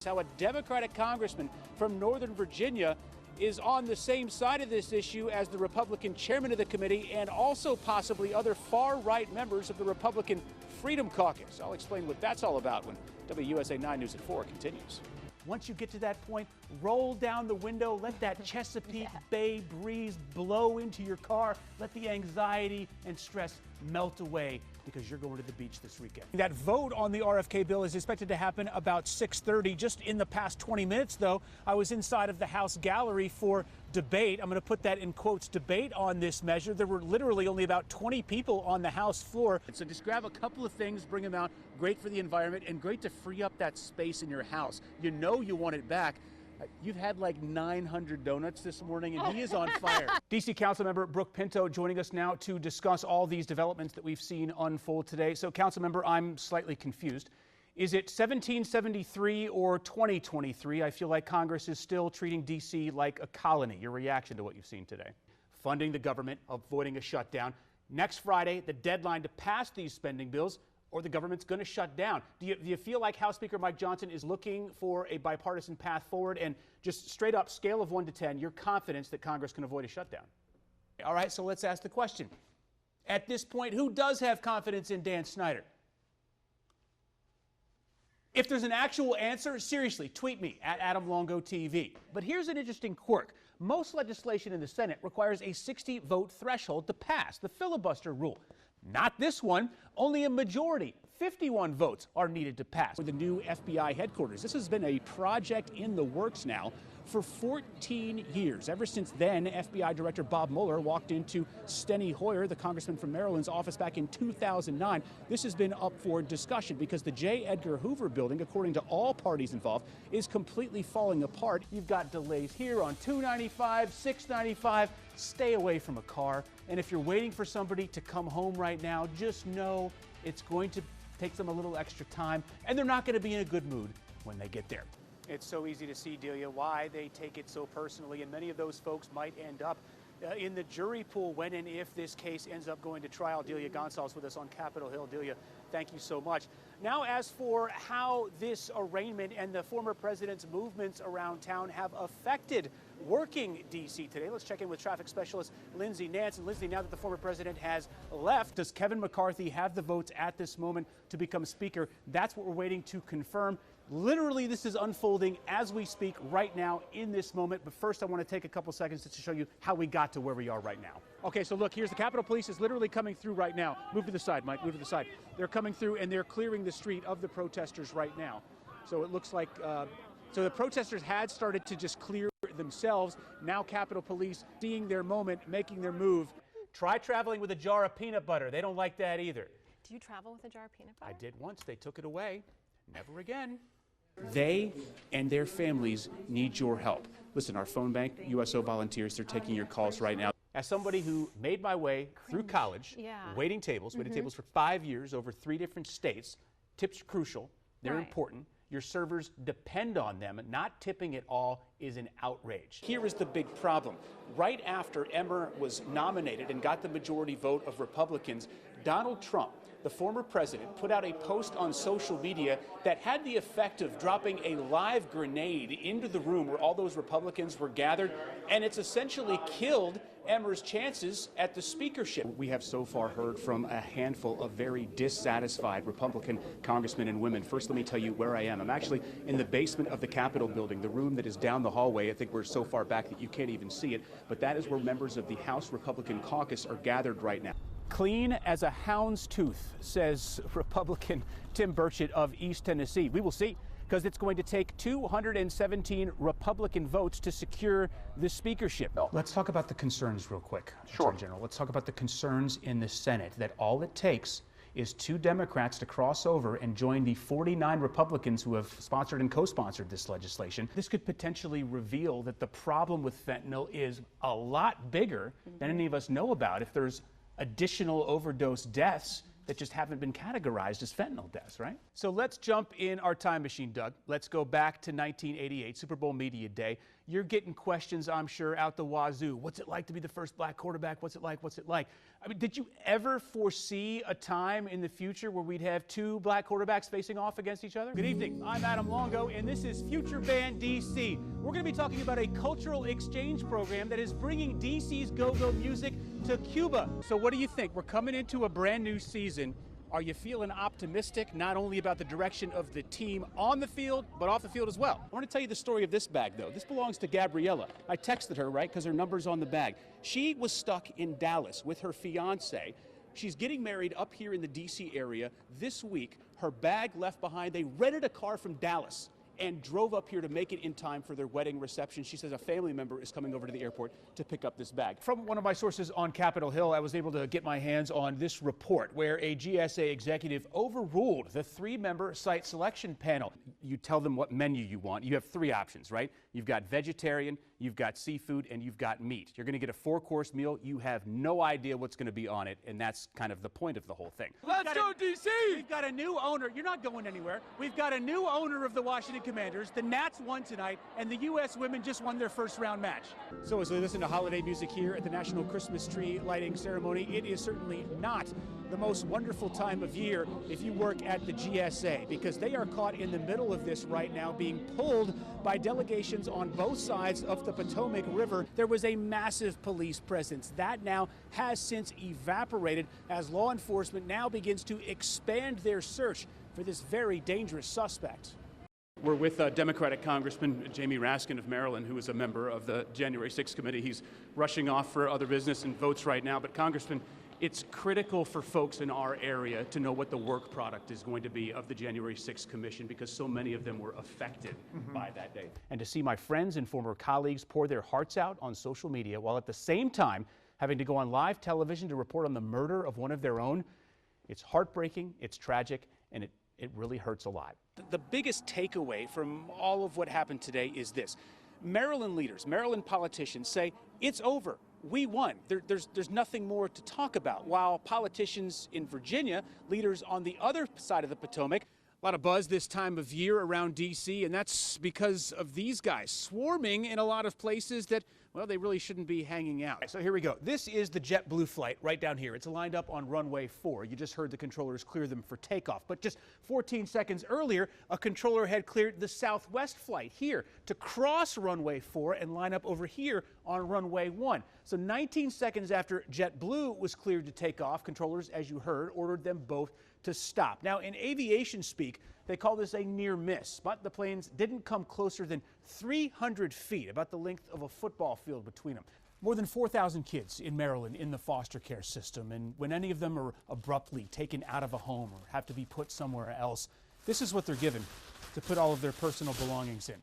How a Democratic congressman from Northern Virginia is on the same side of this issue as the Republican chairman of the committee and also possibly other far-right members of the Republican Freedom Caucus. I'll explain what that's all about when WUSA 9 News at 4 continues. Once you get to that point, roll down the window, let that Chesapeake Bay breeze blow into your car, let the anxiety and stress melt away because you're going to the beach this weekend. That vote on the RFK bill is expected to happen about 6:30. Just in the past 20 minutes, though, I was inside of the House gallery for debate. I'm going to put that in quotes, debate on this measure. There were literally only about 20 people on the House floor. So just grab a couple of things, bring them out. Great for the environment and great to free up that space in your house. You know you want it back. You've had like 900 donuts this morning, and he is on fire. D.C. Councilmember Brooke Pinto joining us now to discuss all these developments that we've seen unfold today. So, Councilmember, I'm slightly confused. Is it 1773 or 2023? I feel like Congress is still treating D.C. like a colony. Your reaction to what you've seen today? Funding the government, avoiding a shutdown. Next Friday, the deadline to pass these spending bills, or the government's going to shut down. Do you feel like House Speaker Mike Johnson is looking for a bipartisan path forward, and just straight up scale of 1 to 10, your confidence that Congress can avoid a shutdown? All right, so let's ask the question. At this point, who does have confidence in Dan Snyder? If there's an actual answer, seriously, tweet me at Adam Longo TV. But here's an interesting quirk. Most legislation in the Senate requires a 60-vote threshold to pass, the filibuster rule. Not this one. Only a majority, 51 votes, are needed to pass. For the new FBI headquarters, this has been a project in the works now for 14 years. Ever since then, FBI Director Bob Mueller walked into Steny Hoyer, the congressman from Maryland's office, back in 2009. This has been up for discussion because the J. Edgar Hoover building, according to all parties involved, is completely falling apart. You've got delays here on 295, 695. Stay away from a car. And if you're waiting for somebody to come home right now, just know it's going to take them a little extra time, and they're not going to be in a good mood when they get there. It's so easy to see, Delia, why they take it so personally, and many of those folks might end up in the jury pool when and if this case ends up going to trial. Delia Gonzalez with us on Capitol Hill. Delia, thank you so much. Now, as for how this arraignment and the former president's movements around town have affected working D.C. today, let's check in with traffic specialist Lindsay Nance. And Lindsay, now that the former president has left, does Kevin McCarthy have the votes at this moment to become speaker? That's what we're waiting to confirm. Literally, this is unfolding as we speak right now in this moment. But first, I want to take a couple seconds to show you how we got to where we are right now. Okay, so look, here's the Capitol Police is literally coming through right now. Move to the side, Mike, move to the side. They're coming through and they're clearing the street of the protesters right now. So it looks like, so the protesters had started to just clear themselves. Now Capitol Police seeing their moment, making their move. Try traveling with a jar of peanut butter. They don't like that either. Do you travel with a jar of peanut butter? I did once. They took it away. Never again. They and their families need your help. Listen, our phone bank, USO volunteers, they're taking your calls right now. As somebody who made my way through college, waiting tables for 5 years over 3 different states, tips are crucial. They're important. Your servers depend on them. Not tipping at all is an outrage. Here is the big problem. Right after Emmer was nominated and got the majority vote of Republicans, Donald Trump, the former president, put out a post on social media that had the effect of dropping a live grenade into the room where all those Republicans were gathered, and it's essentially killed Emmer's chances at the speakership. We have so far heard from a handful of very dissatisfied Republican congressmen and women. First, let me tell you where I am. I'm actually in the basement of the Capitol building, the room that is down the hallway. I think we're so far back that you can't even see it, but that is where members of the House Republican caucus are gathered right now. Clean as a hound's tooth, says Republican Tim Burchett of East Tennessee. We will see, because it's going to take 217 Republican votes to secure the speakership. Let's talk about the concerns real quick, Attorney General. Let's talk about the concerns in the Senate, that all it takes is 2 Democrats to cross over and join the 49 Republicans who have sponsored and co-sponsored this legislation. This could potentially reveal that the problem with fentanyl is a lot bigger than any of us know about. If there's additional overdose deaths that just haven't been categorized as fentanyl deaths, right? So let's jump in our time machine, Doug. Let's go back to 1988, Super Bowl Media Day. You're getting questions, I'm sure, out the wazoo. What's it like to be the first black quarterback? What's it like? What's it like? I mean, did you ever foresee a time in the future where we'd have two black quarterbacks facing off against each other? Good evening. I'm Adam Longo, and this is Future Band DC. We're going to be talking about a cultural exchange program that is bringing DC's go-go music to Cuba. So what do you think? We're coming into a brand new season. Are you feeling optimistic, not only about the direction of the team on the field, but off the field as well? I want to tell you the story of this bag, though. This belongs to Gabriella. I texted her, right, because her number's on the bag. She was stuck in Dallas with her fiance. She's getting married up here in the D.C. area this week. Her bag left behind. They rented a car from Dallas and drove up here to make it in time for their wedding reception. She says a family member is coming over to the airport to pick up this bag. From one of my sources on Capitol Hill, I was able to get my hands on this report where a GSA executive overruled the 3-member site selection panel. You tell them what menu you want. You have 3 options, right? You've got vegetarian, you've got seafood, and you've got meat. You're gonna get a 4-course meal. You have no idea what's gonna be on it, and that's kind of the point of the whole thing. Let's go, DC! We've got a new owner. You're not going anywhere. We've got a new owner of the Washington Commanders. The Nats won tonight, and the U.S. women just won their first-round match. So as we listen to holiday music here at the National Christmas Tree Lighting Ceremony, it is certainly not the most wonderful time of year if you work at the GSA, because they are caught in the middle of this right now, being pulled by delegations on both sides of the Potomac River. There was a massive police presence. That now has since evaporated as law enforcement now begins to expand their search for this very dangerous suspect. We're with Democratic Congressman Jamie Raskin of Maryland, who is a member of the January 6th committee. He's rushing off for other business and votes right now. But Congressman, it's critical for folks in our area to know what the work product is going to be of the January 6th Commission, because so many of them were affected by that day. And to see my friends and former colleagues pour their hearts out on social media while at the same time having to go on live television to report on the murder of one of their own, it's heartbreaking, it's tragic, and it really hurts a lot. The biggest takeaway from all of what happened today is this. Maryland leaders, Maryland politicians say, it's over. We won. There's nothing more to talk about. While politicians in Virginia, leaders on the other side of the Potomac, a lot of buzz this time of year around D.C., and that's because of these guys swarming in a lot of places that, well, they really shouldn't be hanging out. So here we go. This is the JetBlue flight right down here. It's lined up on runway 4. You just heard the controllers clear them for takeoff. But just 14 seconds earlier, a controller had cleared the Southwest flight here to cross runway 4 and line up over here on runway 1. So 19 seconds after JetBlue was cleared to take off, controllers, as you heard, ordered them both to stop. Now, in aviation speak, they call this a near miss, but the planes didn't come closer than 300 feet, about the length of a football field between them. More than 4,000 kids in Maryland in the foster care system, and when any of them are abruptly taken out of a home or have to be put somewhere else, this is what they're given to put all of their personal belongings in: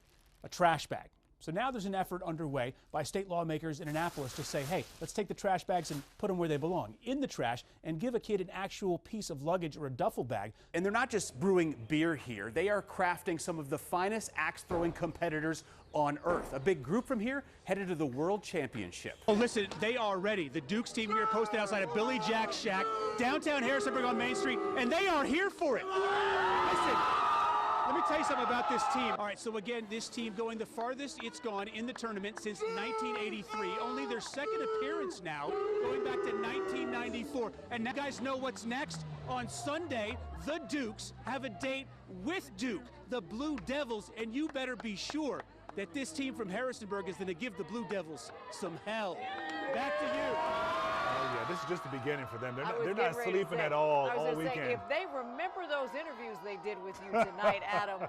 a trash bag. So now there's an effort underway by state lawmakers in Annapolis to say, hey, let's take the trash bags and put them where they belong, in the trash, and give a kid an actual piece of luggage or a duffel bag. And they're not just brewing beer here. They are crafting some of the finest axe-throwing competitors on earth. A big group from here headed to the World Championship. Oh, listen, they are ready. The Dukes team here posted outside of Billy Jack's shack, downtown Harrisonburg on Main Street, and they are here for it. Listen. Let me tell you something about this team. All right, so again, this team going the farthest it's gone in the tournament since 1983. Only their second appearance now, going back to 1994. And now you guys know what's next. On Sunday, the Dukes have a date with Duke, the Blue Devils, and you better be sure that this team from Harrisonburg is going to give the Blue Devils some hell. Back to you. Oh, yeah, this is just the beginning for them. They're not sleeping at all weekend. If they remember those interviews they did with you tonight, Adam,